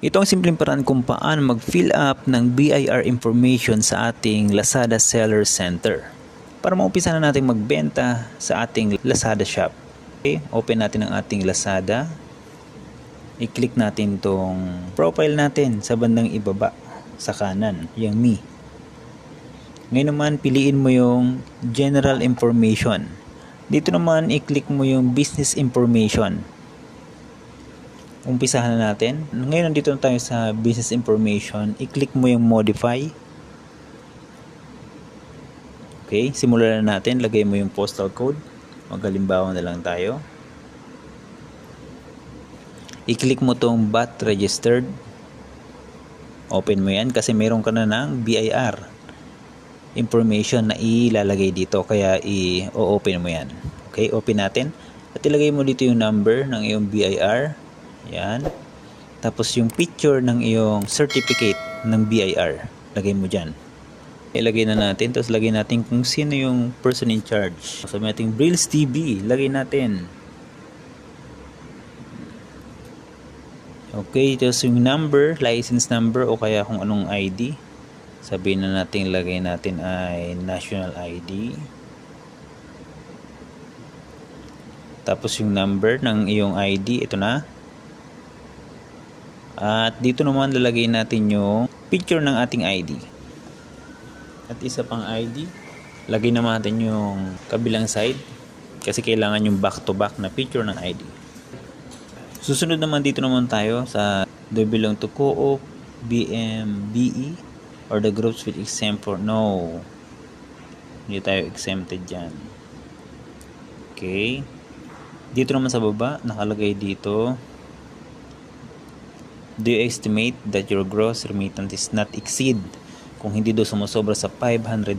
Ito ang simpleng paraan kung paano mag-fill up ng BIR information sa ating Lazada Seller Center para maumpisa na natin magbenta sa ating Lazada shop. Okay, open natin ang ating Lazada. I-click natin tong profile natin sa bandang ibaba sa kanan, yung me. Ngayon naman, piliin mo yung general information. Dito naman, i-click mo yung business information. Umpisahan na natin. Ngayon, nandito na tayo sa business information. I-click mo yung modify. Okay, simulan na natin. Lagay mo yung postal code. Maghalimbawa na lang tayo. I-click mo tong BAT registered. Open mo yan kasi meron ka na ng BIR information na ilalagay dito. Kaya i-open mo yan. Okay, open natin. At ilagay mo dito yung number ng iyong BIR. Yan. Tapos yung picture ng iyong certificate ng BIR. Lagay mo dyan. Ilagay na natin. Tapos lagay natin kung sino yung person in charge. Sabi natin Brills TV. Lagay natin. Okay. Tapos yung number, license number o kaya kung anong ID. Sabihin na natin lagay natin ay national ID. Tapos yung number ng iyong ID. Ito na. At dito naman lalagay natin yung picture ng ating ID. At isa pang ID. Lagay naman natin yung kabilang side. Kasi kailangan yung back to back na picture ng ID. Susunod naman dito naman tayo sa do belong to Co-op, BMBE, or the groups with exempt for no. Hindi tayo exempted dyan. Okay. Dito naman sa baba, nakalagay dito. Do you estimate that your gross remittance is not exceed? Kung hindi daw sumusobra sa 500,000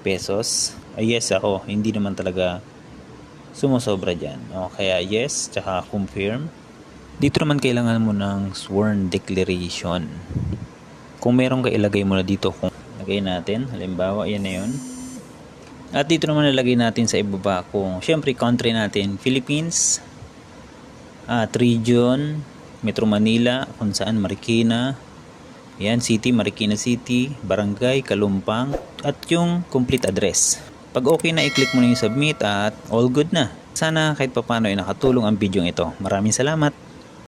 pesos. Yes ako, hindi naman talaga sumusobra dyan. O, kaya yes, tsaka confirm. Dito naman kailangan mo ng sworn declaration. Kung meron ka, ilagay mo na dito. Kung lagay natin, halimbawa, yan na yun. At dito naman nilagay natin sa ibaba kung syempre country natin, Philippines. At region, Metro Manila, kung saan Marikina, yan, city, Marikina City, barangay, Kalumpang, at yung complete address. Pag okay na, i-click mo na yung submit at all good na. Sana kahit papano ay nakatulong ang video ito. Maraming salamat!